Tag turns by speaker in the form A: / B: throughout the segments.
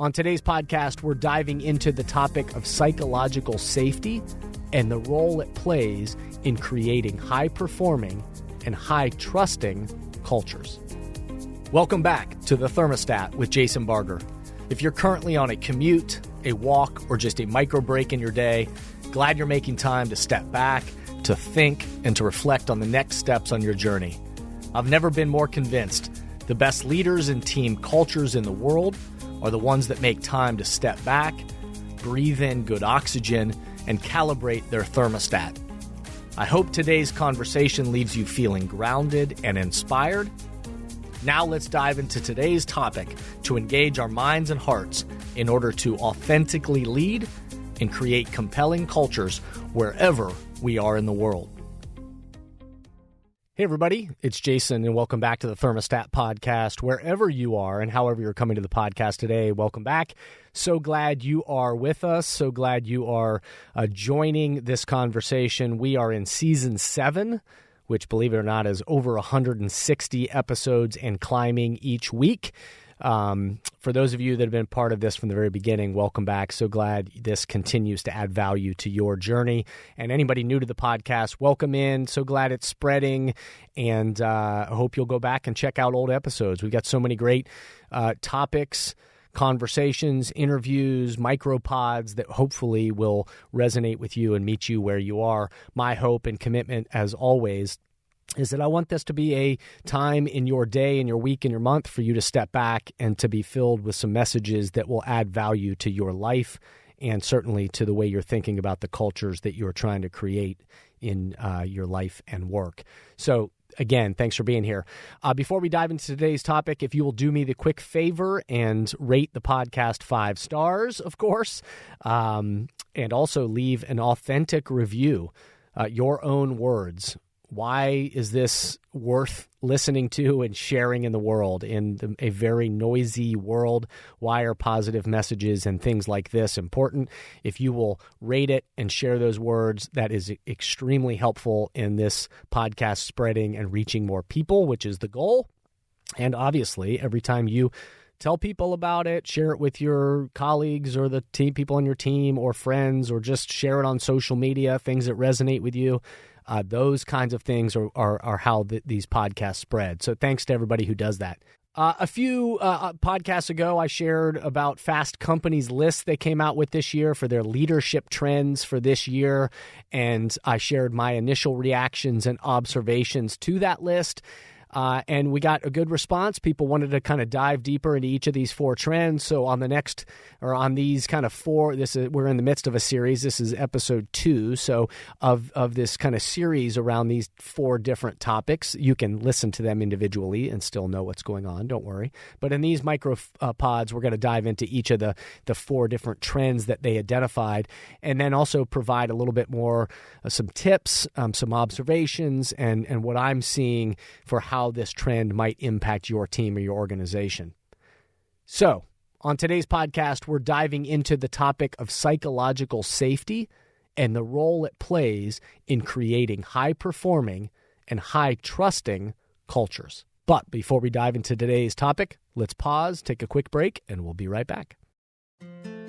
A: On today's podcast, we're diving into the topic of psychological safety and the role it plays in creating high-performing and high-trusting cultures. Welcome back to The Thermostat with Jason Barger. If you're currently on a commute, a walk, or just a micro break in your day, glad you're making time to step back, to think, and to reflect on the next steps on your journey. I've never been more convinced the best leaders and team cultures in the world are the ones that make time to step back, breathe in good oxygen, and calibrate their thermostat. I hope today's conversation leaves you feeling grounded and inspired. Now let's dive into today's topic to engage our minds and hearts in order to authentically lead and create compelling cultures wherever we are in the world. Hey everybody, it's Jason and welcome back to the Thermostat Podcast. Wherever you are and however you're coming to the podcast today, welcome back. So glad you are with us. So glad you are joining this conversation. We are in Season 7, which, believe it or not, is over 160 episodes and climbing each week. For those of you that have been part of this from the very beginning, welcome back. So glad this continues to add value to your journey. And anybody new to the podcast, welcome in. So glad it's spreading. And I hope you'll go back and check out old episodes. We've got so many great topics, conversations, interviews, micropods that hopefully will resonate with you and meet you where you are. My hope and commitment, as always, is that I want this to be a time in your day, in your week, in your month for you to step back and to be filled with some messages that will add value to your life and certainly to the way you're thinking about the cultures that you're trying to create in your life and work. So again, thanks for being here. Before we dive into today's topic, if you will do me the quick favor and rate the podcast 5 stars, of course, and also leave an authentic review, your own words. Why is this worth listening to and sharing in the world? In a very noisy world, why are positive messages and things like this important? If you will rate it and share those words, that is extremely helpful in this podcast spreading and reaching more people, which is the goal. And obviously, every time you tell people about it, share it with your colleagues or the team, people on your team or friends, or just share it on social media, things that resonate with you. Those kinds of things are how these podcasts spread. So thanks to everybody who does that. A few podcasts ago, I shared about Fast Company's list they came out with this year for their leadership trends for this year. And I shared my initial reactions and observations to that list. And we got a good response. People wanted to kind of dive deeper into each of these 4 trends. So on these kind of 4, we're in the midst of a series. This is episode 2. So of this kind of series around these 4 different topics, you can listen to them individually and still know what's going on. Don't worry. But in these micro pods, we're going to dive into each of the 4 different trends that they identified, and then also provide a little bit more, some tips, some observations, and what I'm seeing for how this trend might impact your team or your organization. So, on today's podcast, we're diving into the topic of psychological safety and the role it plays in creating high-performing and high-trusting cultures. But before we dive into today's topic, let's pause, take a quick break, and we'll be right back.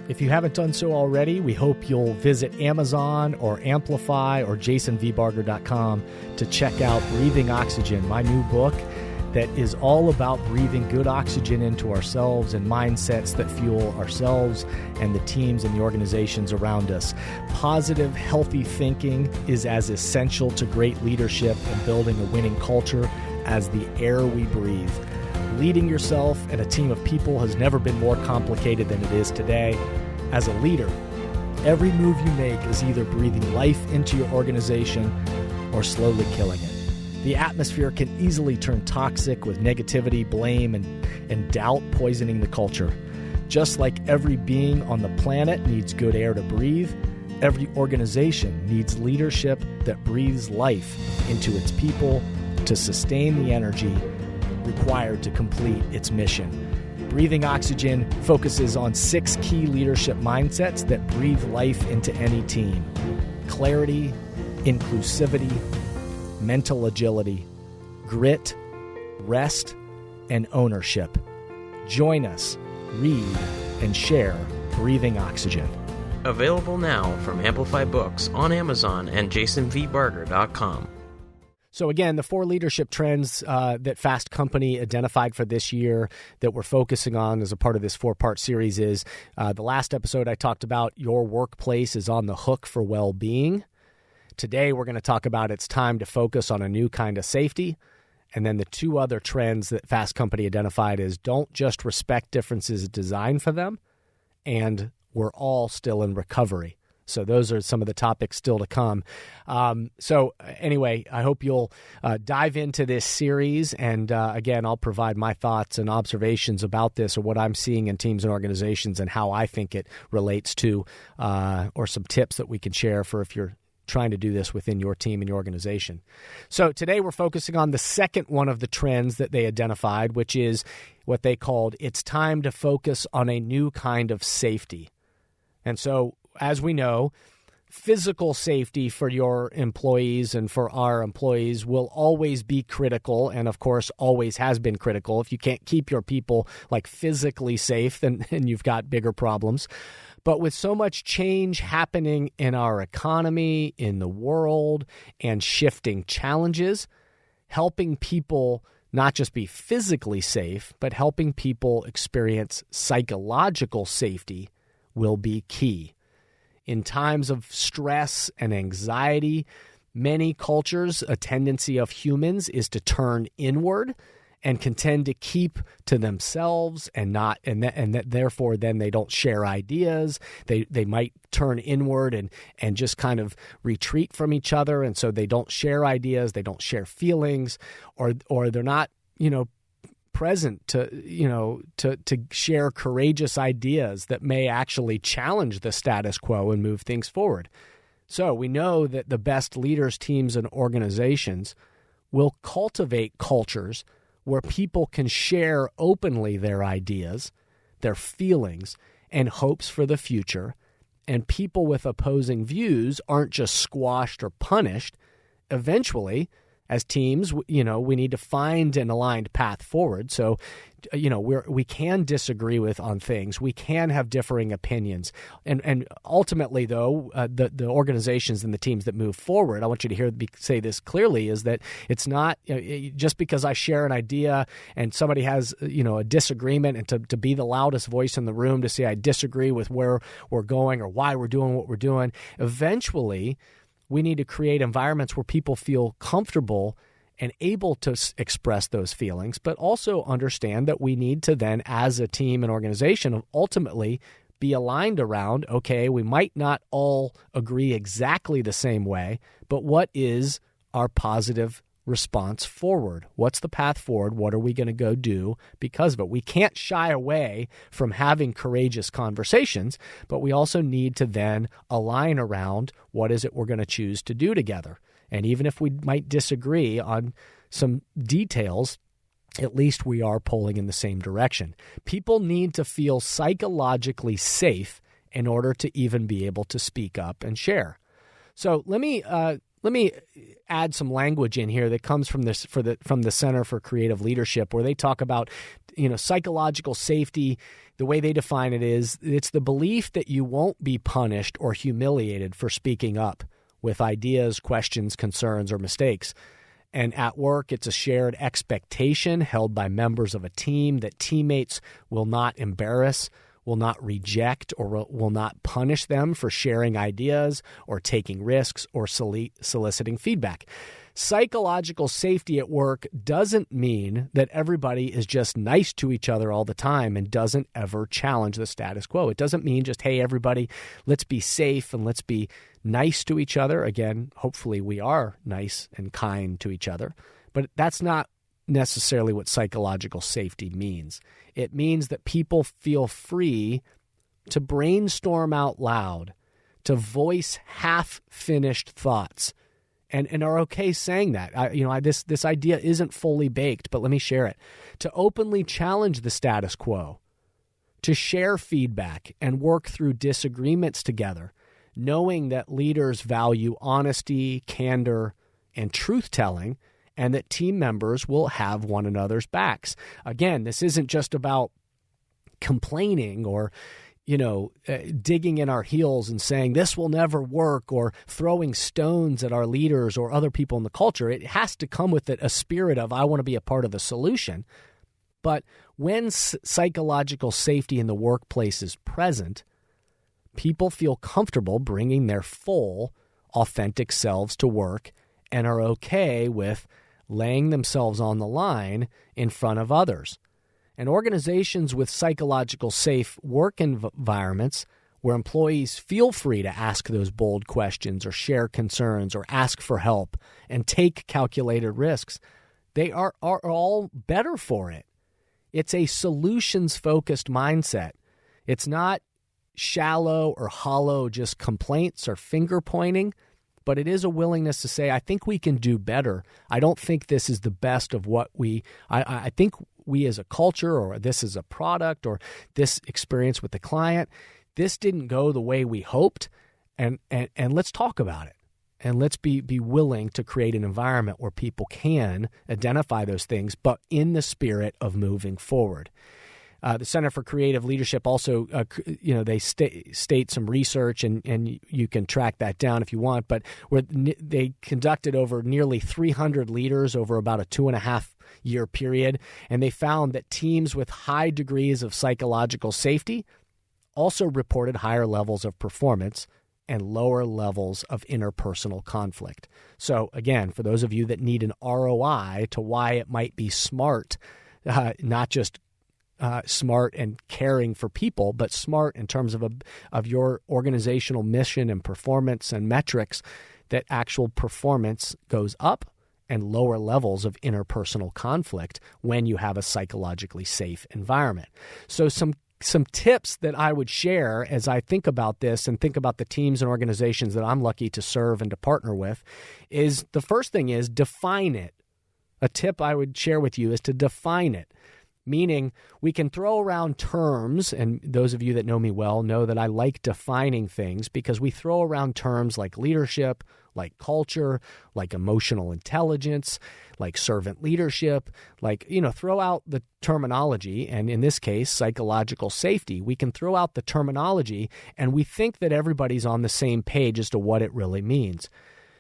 A: If you haven't done so already, we hope you'll visit Amazon or Amplify or jasonvbarger.com to check out Breathing Oxygen, my new book that is all about breathing good oxygen into ourselves and mindsets that fuel ourselves and the teams and the organizations around us. Positive, healthy thinking is as essential to great leadership and building a winning culture as the air we breathe. Leading yourself and a team of people has never been more complicated than it is today. As a leader, every move you make is either breathing life into your organization or slowly killing it. The atmosphere can easily turn toxic with negativity, blame, and doubt poisoning the culture. Just like every being on the planet needs good air to breathe, every organization needs leadership that breathes life into its people to sustain the energy required to complete its mission. Breathing Oxygen focuses on 6 key leadership mindsets that breathe life into any team: clarity, inclusivity, mental agility, grit, rest, and ownership. Join us, read, and share breathing oxygen.
B: Available now from Amplify Books on Amazon and jasonvbarger.com.
A: So again, the 4 leadership trends that Fast Company identified for this year that we're focusing on as a part of this 4-part series is the last episode I talked about your workplace is on the hook for well-being. Today we're going to talk about it's time to focus on a new kind of safety. And then the 2 other trends that Fast Company identified is don't just respect differences, design for them, and we're all still in recovery. So those are some of the topics still to come. So anyway, I hope you'll dive into this series. And again, I'll provide my thoughts and observations about this or what I'm seeing in teams and organizations and how I think it relates to or some tips that we can share for if you're trying to do this within your team and your organization. So today we're focusing on the second one of the trends that they identified, which is what they called it's time to focus on a new kind of safety. And so, as we know, physical safety for your employees and for our employees will always be critical and, of course, always has been critical. If you can't keep your people like physically safe, then you've got bigger problems. But with so much change happening in our economy, in the world, and shifting challenges, helping people not just be physically safe, but helping people experience psychological safety will be key. In times of stress and anxiety, many cultures, a tendency of humans is to turn inward and can tend to keep to themselves and therefore then they don't share ideas. They might turn inward and just kind of retreat from each other, and so they don't share ideas, they don't share feelings, or they're not, present to share courageous ideas that may actually challenge the status quo and move things forward. So we know that the best leaders, teams, and organizations will cultivate cultures where people can share openly their ideas, their feelings, and hopes for the future, and people with opposing views aren't just squashed or punished. Eventually, as teams, we need to find an aligned path forward. So, we can disagree on things. We can have differing opinions. And ultimately, though, the organizations and the teams that move forward, I want you to say this clearly, is that it's not just because I share an idea and somebody has, a disagreement and to be the loudest voice in the room to say I disagree with where we're going or why we're doing what we're doing. Eventually, we need to create environments where people feel comfortable and able to express those feelings, but also understand that we need to then, as a team and organization, ultimately be aligned around, okay, we might not all agree exactly the same way, but what is our positive response forward? What's the path forward? What are we going to go do because of it? We can't shy away from having courageous conversations, but we also need to then align around what is it we're going to choose to do together. And even if we might disagree on some details, at least we are pulling in the same direction. People need to feel psychologically safe in order to even be able to speak up and share. So let me add some language in here that comes from the Center for Creative Leadership, where they talk about, psychological safety. The way they define it is it's the belief that you won't be punished or humiliated for speaking up with ideas, questions, concerns, or mistakes. And at work, it's a shared expectation held by members of a team that teammates will not embarrass, will not reject, or will not punish them for sharing ideas or taking risks or soliciting feedback. Psychological safety at work doesn't mean that everybody is just nice to each other all the time and doesn't ever challenge the status quo. It doesn't mean just, hey, everybody, let's be safe and let's be nice to each other. Again, hopefully we are nice and kind to each other, but that's not necessarily what psychological safety means. It means that people feel free to brainstorm out loud, to voice half-finished thoughts, and are okay saying that. This idea isn't fully baked, but let me share it. To openly challenge the status quo, to share feedback and work through disagreements together, knowing that leaders value honesty, candor, and truth-telling, and that team members will have one another's backs. Again, this isn't just about complaining or digging in our heels and saying this will never work, or throwing stones at our leaders or other people in the culture. It has to come with it a spirit of, I want to be a part of the solution. But when psychological safety in the workplace is present, people feel comfortable bringing their full, authentic selves to work and are okay with laying themselves on the line in front of others. And organizations with psychological safe work environments where employees feel free to ask those bold questions or share concerns or ask for help and take calculated risks, they are all better for it. It's a solutions-focused mindset. It's not shallow or hollow, just complaints or finger-pointing, but it is a willingness to say, I think we can do better. I don't think this is the best of what I think we as a culture, or this is a product, or this experience with the client, this didn't go the way we hoped, and let's talk about it. And let's be willing to create an environment where people can identify those things, but in the spirit of moving forward. The Center for Creative Leadership also, they state some research, and you can track that down if you want, but where they conducted over nearly 300 leaders over about a 2.5-year period, and they found that teams with high degrees of psychological safety also reported higher levels of performance and lower levels of interpersonal conflict. So again, for those of you that need an ROI to why it might be smart, not just smart and caring for people, but smart in terms of your organizational mission and performance and metrics, that actual performance goes up and lower levels of interpersonal conflict when you have a psychologically safe environment. So some tips that I would share as I think about this and think about the teams and organizations that I'm lucky to serve and to partner with is, the first thing is define it. A tip I would share with you is to define it. Meaning, we can throw around terms, and those of you that know me well know that I like defining things, because we throw around terms like leadership, like culture, like emotional intelligence, like servant leadership, throw out the terminology, and in this case, psychological safety. We can throw out the terminology, and we think that everybody's on the same page as to what it really means.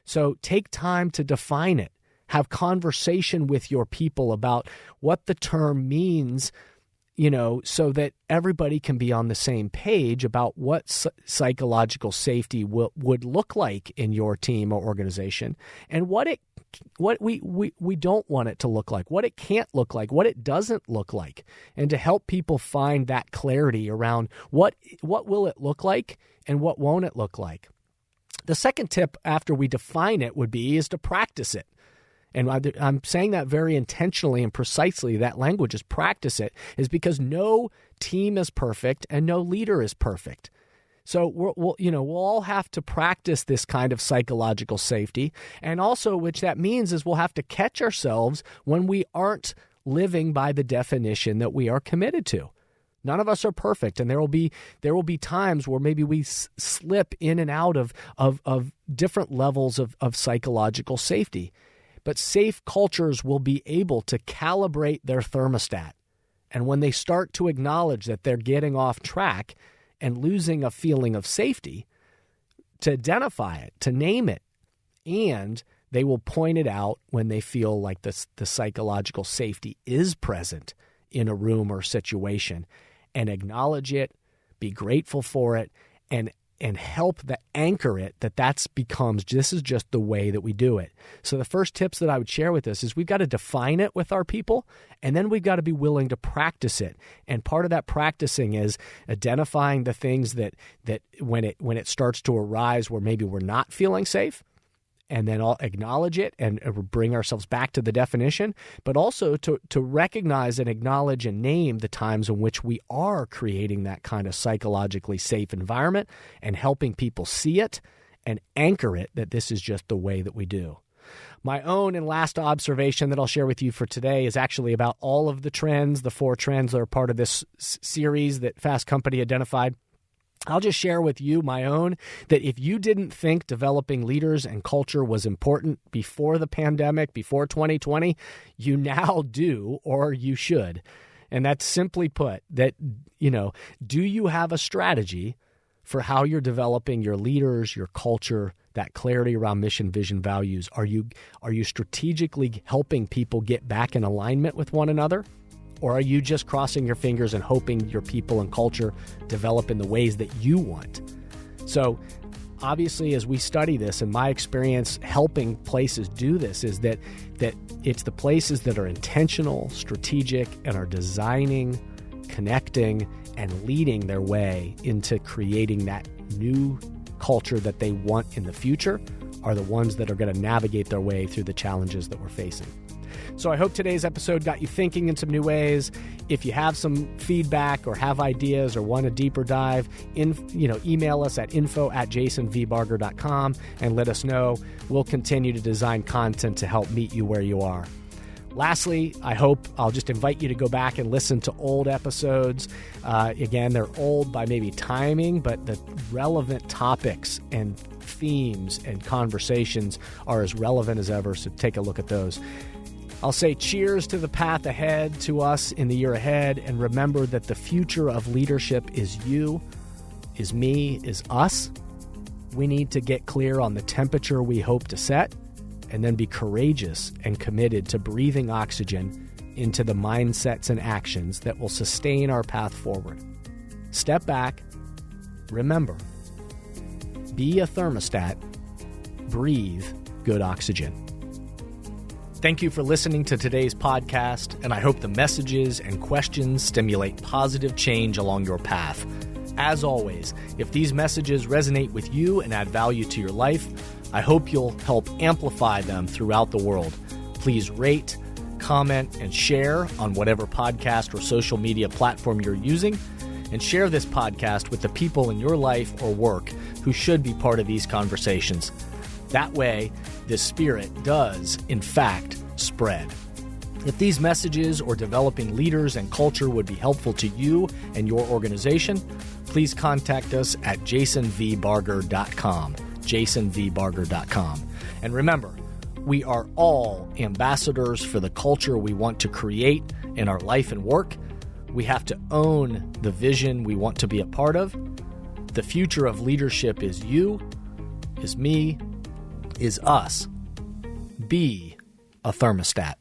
A: So take time to define it. Have conversation with your people about what the term means, so that everybody can be on the same page about what psychological safety would look like in your team or organization, and what we don't want it to look like, what it can't look like, what it doesn't look like, and to help people find that clarity around what will it look like and what won't it look like. The second tip after we define it is to practice it. And I'm saying that very intentionally and precisely, that language is practice it, is because no team is perfect and no leader is perfect. So we'll all have to practice this kind of psychological safety. And also, which that means is we'll have to catch ourselves when we aren't living by the definition that we are committed to. None of us are perfect, and there will be times where maybe we slip in and out of different levels of psychological safety. But safe cultures will be able to calibrate their thermostat. And when they start to acknowledge that they're getting off track and losing a feeling of safety, to identify it, to name it, and they will point it out when they feel like the psychological safety is present in a room or situation, and acknowledge it, be grateful for it, and help anchor it this is just the way that we do it. So the first tips that I would share with us is we've got to define it with our people, and then we've got to be willing to practice it. And part of that practicing is identifying the things that when it starts to arise where maybe we're not feeling safe, and then I'll acknowledge it and bring ourselves back to the definition, but also to recognize and acknowledge and name the times in which we are creating that kind of psychologically safe environment and helping people see it and anchor it that this is just the way that we do. My own and last observation that I'll share with you for today is actually about all of the trends, the 4 trends that are part of this series that Fast Company identified. I'll just share with you my own, that if you didn't think developing leaders and culture was important before the pandemic, before 2020, you now do, or you should. And that's simply put that, do you have a strategy for how you're developing your leaders, your culture, that clarity around mission, vision, values? Are you strategically helping people get back in alignment with one another? Or are you just crossing your fingers and hoping your people and culture develop in the ways that you want? So obviously, as we study this, and my experience helping places do this is that it's the places that are intentional, strategic, and are designing, connecting, and leading their way into creating that new culture that they want in the future are the ones that are going to navigate their way through the challenges that we're facing. So I hope today's episode got you thinking in some new ways. If you have some feedback or have ideas or want a deeper dive, email us at info@jasonvbarger.com and let us know. We'll continue to design content to help meet you where you are. Lastly, I'll just invite you to go back and listen to old episodes. Again, they're old by maybe timing, but the relevant topics and themes and conversations are as relevant as ever, so take a look at those. I'll say cheers to the path ahead, to us in the year ahead, and remember that the future of leadership is you, is me, is us. We need to get clear on the temperature we hope to set, and then be courageous and committed to breathing oxygen into the mindsets and actions that will sustain our path forward. Step back, remember, be a thermostat, breathe good oxygen. Thank you for listening to today's podcast, and I hope the messages and questions stimulate positive change along your path. As always, if these messages resonate with you and add value to your life, I hope you'll help amplify them throughout the world. Please rate, comment, and share on whatever podcast or social media platform you're using, and share this podcast with the people in your life or work who should be part of these conversations. That way, the spirit does, in fact, spread. If these messages or developing leaders and culture would be helpful to you and your organization, please contact us at jasonvbarger.com, jasonvbarger.com. And remember, we are all ambassadors for the culture we want to create in our life and work. We have to own the vision we want to be a part of. The future of leadership is you, is me, is us. Be a thermostat.